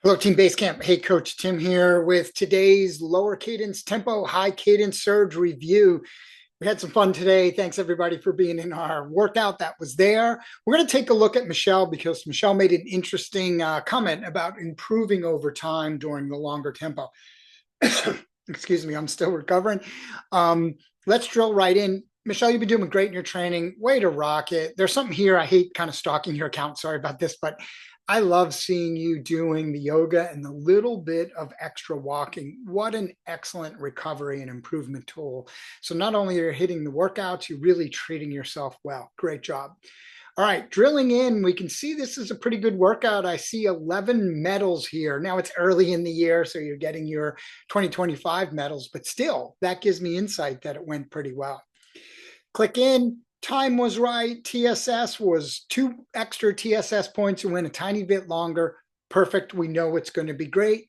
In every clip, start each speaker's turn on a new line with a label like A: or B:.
A: Hello, Team Basecamp. Hey, Coach Tim here with today's lower cadence tempo, high cadence surge review. We had some fun today. Thanks everybody for being in our workout that was there. We're going to take a look at Michelle because Michelle made an interesting comment about improving over time during the longer tempo. Excuse me, I'm still recovering. Let's drill right in. Michelle, you've been doing great in your training. Way to rock it. There's something here. I hate kind of stalking your account. Sorry about this, but I love seeing you doing the yoga and the little bit of extra walking. What an excellent recovery and improvement tool. So not only are you hitting the workouts, you're really treating yourself well. Great job. All right, drilling in, we can see this is a pretty good workout. I see 11 medals here. Now it's early in the year, so you're getting your 2025 medals, but still, that gives me insight that it went pretty well. Click in, time was right. TSS was 2 extra TSS points. You went a tiny bit longer. Perfect. We know it's going to be great.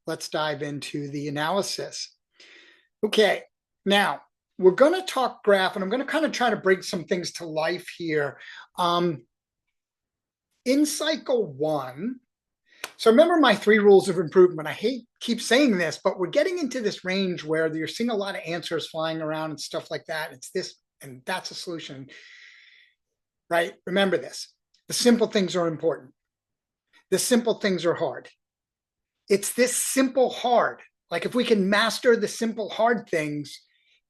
A: Let's dive into the analysis. Okay, now we're going to talk graph, and I'm going to kind of try to bring some things to life here. In cycle 1, so remember my 3 rules of improvement. I keep saying this, but we're getting into this range where you're seeing a lot of answers flying around and stuff like that. It's this and that's a solution, right? Remember this. The simple things are important. The simple things are hard. It's this simple hard. Like if we can master the simple hard things,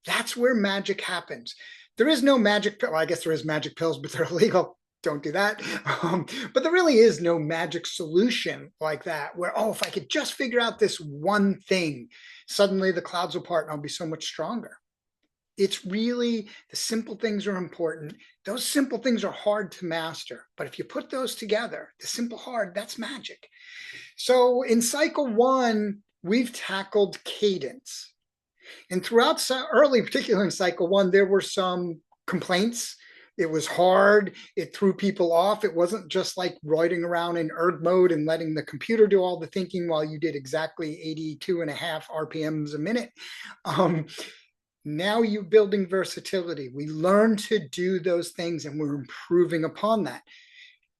A: that's where magic happens. There is no magic pill. Well, I guess there is magic pills, but they're illegal. Don't do that. But there really is no magic solution like that where, oh, if I could just figure out this one thing, suddenly the clouds will part and I'll be so much stronger. It's really the simple things are important. Those simple things are hard to master. But if you put those together, the simple hard, that's magic. So in cycle 1, we've tackled cadence. And throughout early, particularly in cycle 1, there were some complaints. It was hard. It threw people off. It wasn't just like roiding around in erg mode and letting the computer do all the thinking while you did exactly 82.5 RPMs a minute. Now you're building versatility. We learn to do those things and we're improving upon that.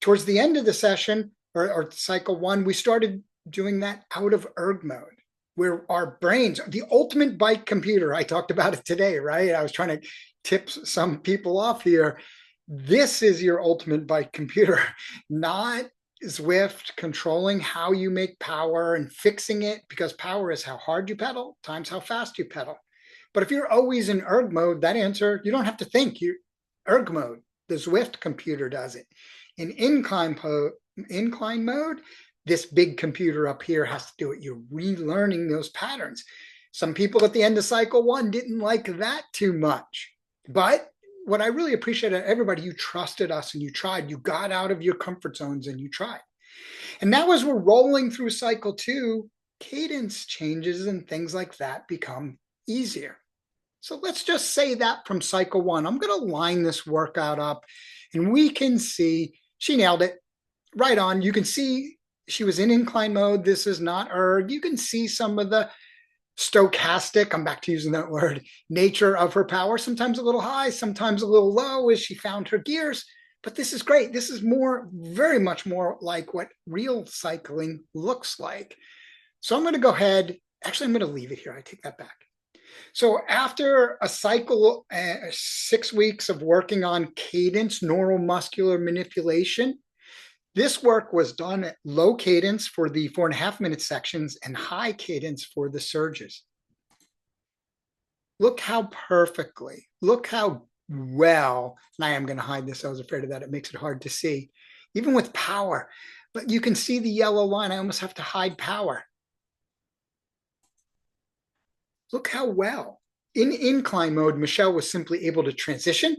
A: Towards the end of the session or cycle 1, we started doing that out of erg mode where our brains, the ultimate bike computer, I talked about it today, right? I was trying to tip some people off here. This is your ultimate bike computer, not Zwift controlling how you make power and fixing it, because power is how hard you pedal times how fast you pedal. But if you're always in erg mode, that answer, you don't have to think. You're erg mode. The Zwift computer does it. In incline mode, this big computer up here has to do it. You're relearning those patterns. Some people at the end of cycle 1 didn't like that too much. But what I really appreciate, everybody, you trusted us and you tried. You got out of your comfort zones and you tried. And now as we're rolling through cycle 2, cadence changes and things like that become easier. So let's just say that from cycle 1. I'm going to line this workout up and we can see she nailed it right on. You can see she was in incline mode. This is not erg. You can see some of the stochastic, I'm back to using that word, nature of her power. Sometimes a little high, sometimes a little low as she found her gears. But this is great. This is very much more like what real cycling looks like. So I'm going to go ahead. Actually, I'm going to leave it here. I take that back. So after a cycle, 6 weeks of working on cadence, neuromuscular manipulation, this work was done at low cadence for the 4.5-minute sections and high cadence for the surges. Look how perfectly, look how well, and I am going to hide this. I was afraid of that. It makes it hard to see, even with power. But you can see the yellow line. I almost have to hide power. Look how well. In incline mode, Michelle was simply able to transition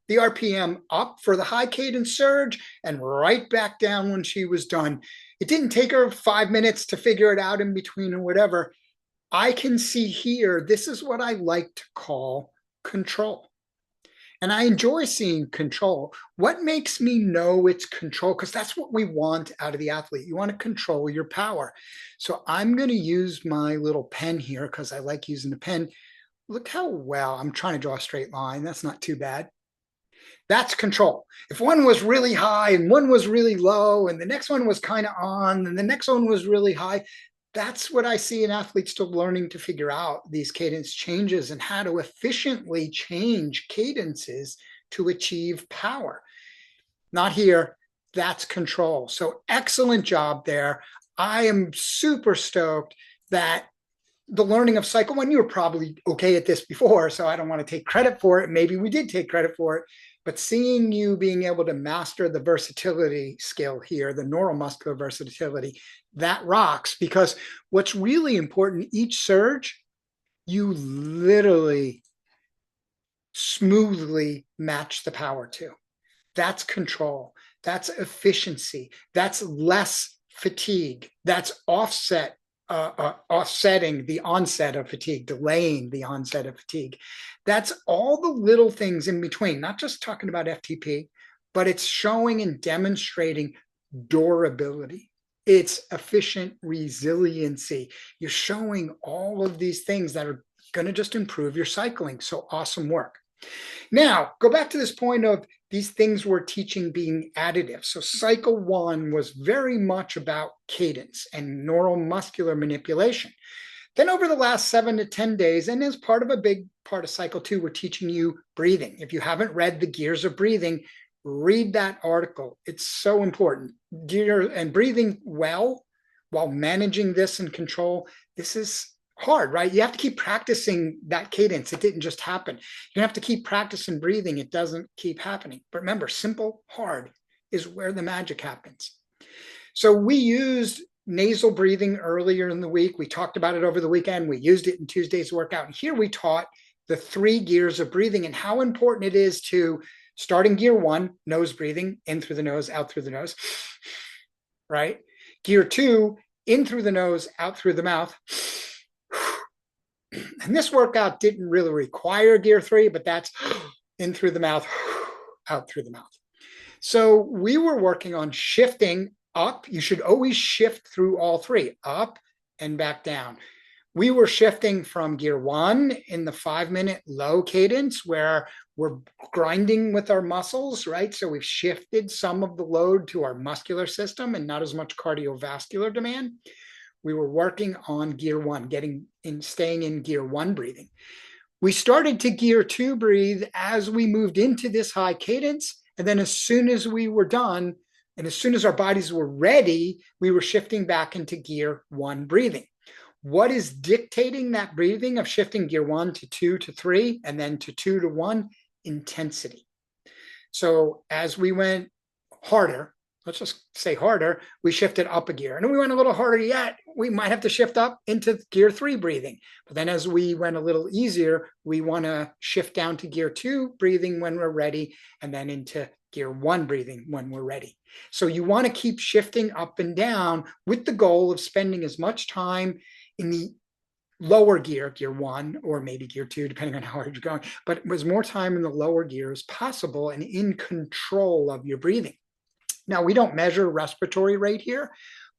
A: the RPM up for the high cadence surge and right back down when she was done. It didn't take her 5 minutes to figure it out in between or whatever. I can see here, this is what I like to call control. And I enjoy seeing control. What makes me know it's control? Because that's what we want out of the athlete. You want to control your power. So I'm going to use my little pen here because I like using the pen. Look how well, I'm trying to draw a straight line. That's not too bad. That's control. If one was really high and one was really low, and the next one was kind of on, and the next one was really high, that's what I see in athletes still learning to figure out these cadence changes and how to efficiently change cadences to achieve power. Not here. That's control. So excellent job there. I am super stoked that the learning of cycle one, you were probably okay at this before, so I don't want to take credit for it. Maybe we did take credit for it, but seeing you being able to master the versatility skill here, the neuromuscular versatility, that rocks. Because what's really important, each surge, you literally smoothly match the power to. That's control. That's efficiency. That's less fatigue. That's offsetting the onset of fatigue, delaying the onset of fatigue. That's all the little things in between, not just talking about FTP, but it's showing and demonstrating durability. It's efficient resiliency. You're showing all of these things that are going to just improve your cycling. So awesome work. Now, go back to this point of these things we're teaching being additive. So cycle one was very much about cadence and neuromuscular manipulation. Then over the last 7 to 10 days, and as part of a big part of cycle two, we're teaching you breathing. If you haven't read The Gears of Breathing, read that article. It's so important. And breathing well while managing this and control, this is hard, right? You have to keep practicing that cadence. It didn't just happen. You have to keep practicing breathing. It doesn't keep happening. But remember, simple, hard is where the magic happens. So we used nasal breathing earlier in the week. We talked about it over the weekend. We used it in Tuesday's workout. And here we taught the 3 gears of breathing and how important it is to start in gear 1, nose breathing, in through the nose, out through the nose, right? Gear 2, in through the nose, out through the mouth. And this workout didn't really require gear 3, but that's in through the mouth, out through the mouth. So we were working on shifting up. You should always shift through all 3, up and back down. We were shifting from gear 1 in the 5-minute low cadence where we're grinding with our muscles, right? So we've shifted some of the load to our muscular system and not as much cardiovascular demand. We were working on gear 1, staying in gear 1 breathing. We started to gear 2 breathe as we moved into this high cadence. And then as soon as we were done, and as soon as our bodies were ready, we were shifting back into gear 1 breathing. What is dictating that breathing of shifting gear 1 to 2 to 3 and then to 2 to 1? Intensity. So as we went harder, let's just say harder, we shifted up a gear. And we went a little harder yet, we might have to shift up into gear 3 breathing. But then as we went a little easier, we want to shift down to gear 2 breathing when we're ready, and then into gear 1 breathing when we're ready. So you want to keep shifting up and down with the goal of spending as much time in the lower gear 1, or maybe gear 2, depending on how hard you're going, but it was more time in the lower gear as possible and in control of your breathing. Now, we don't measure respiratory rate here,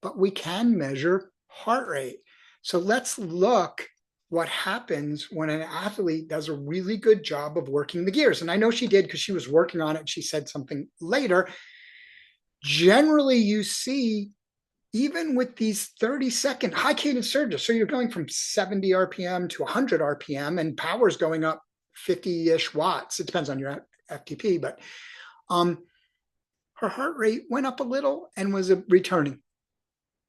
A: but we can measure heart rate. So let's look what happens when an athlete does a really good job of working the gears. And I know she did because she was working on it. She said something later. Generally, you see, even with these 30-second high cadence surges, so you're going from 70 RPM to 100 RPM and power's going up 50-ish watts. It depends on your FTP, but her heart rate went up a little and was returning.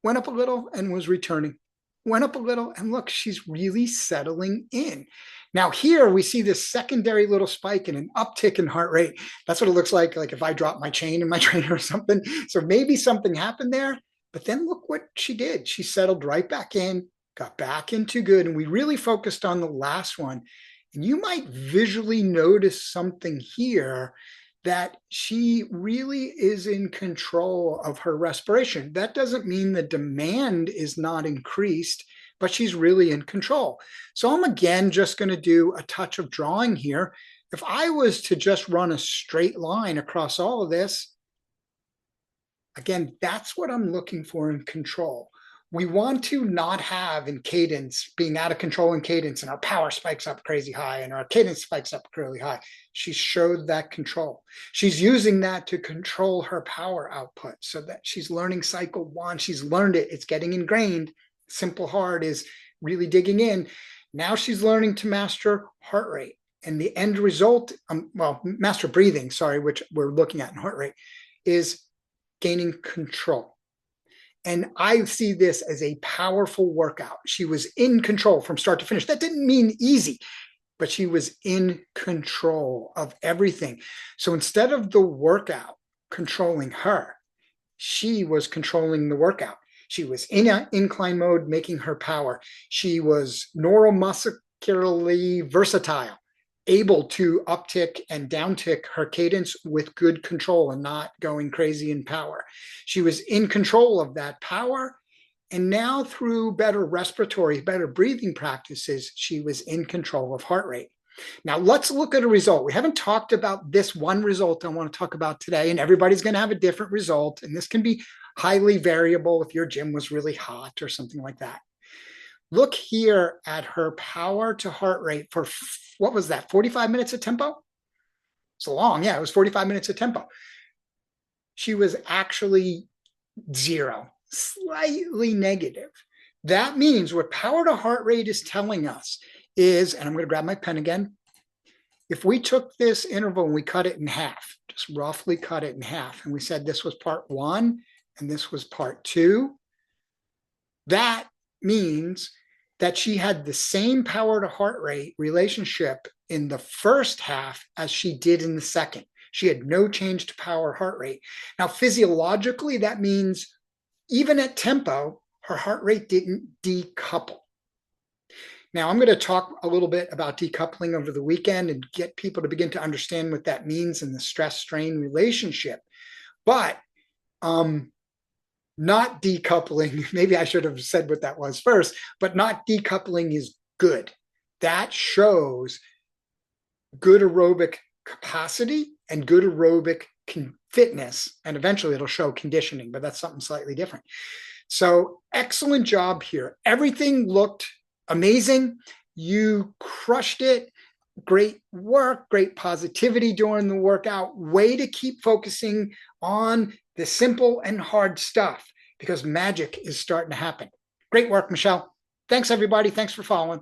A: Went up a little and was returning. Went up a little, and look, she's really settling in. Now here we see this secondary little spike and an uptick in heart rate. That's what it looks like if I drop my chain in my trainer or something. So maybe something happened there. But then look what she did. She settled right back in, got back into good, and we really focused on the last one. And you might visually notice something here that she really is in control of her respiration. That doesn't mean the demand is not increased, but she's really in control. So I'm again just going to do a touch of drawing here. If I was to just run a straight line across all of this, again, that's what I'm looking for in control. We want to not have in cadence being out of control in cadence and our power spikes up crazy high and our cadence spikes up really high. She showed that control. She's using that to control her power output so that she's learning cycle one. She's learned it. It's getting ingrained. Simple Hard is really digging in. Now she's learning to master heart rate. And the end result, master breathing, sorry, which we're looking at in heart rate, is gaining control. And I see this as a powerful workout. She was in control from start to finish. That didn't mean easy, but she was in control of everything. So instead of the workout controlling her, she was controlling the workout. She was in an incline mode, making her power. She was neuromuscularly versatile, able to uptick and downtick her cadence with good control and not going crazy in power. She was in control of that power. And now through better respiratory, better breathing practices, she was in control of heart rate. Now let's look at a result. We haven't talked about this one result I want to talk about today, and everybody's going to have a different result. And this can be highly variable if your gym was really hot or something like that. Look here at her power to heart rate for, what was that, 45 minutes of tempo? It's long, yeah, it was 45 minutes of tempo. She was actually 0, slightly negative. That means what power to heart rate is telling us is, and I'm going to grab my pen again, if we took this interval and we cut it in half, just roughly cut it in half, and we said this was part 1 and this was part 2, that means that she had the same power to heart rate relationship in the first half as she did in the second. She had no change to power heart rate. Now, physiologically, that means even at tempo, her heart rate didn't decouple. Now, I'm going to talk a little bit about decoupling over the weekend and get people to begin to understand what that means in the stress-strain relationship. But not decoupling, maybe I should have said what that was first, but not decoupling is good. That shows good aerobic capacity and good aerobic fitness, and eventually it'll show conditioning, but that's something slightly different. So excellent job here. Everything looked amazing. You crushed it. Great work, great positivity during the workout. Way to keep focusing on the simple and hard stuff because magic is starting to happen. Great work, Michelle. Thanks, everybody. Thanks for following.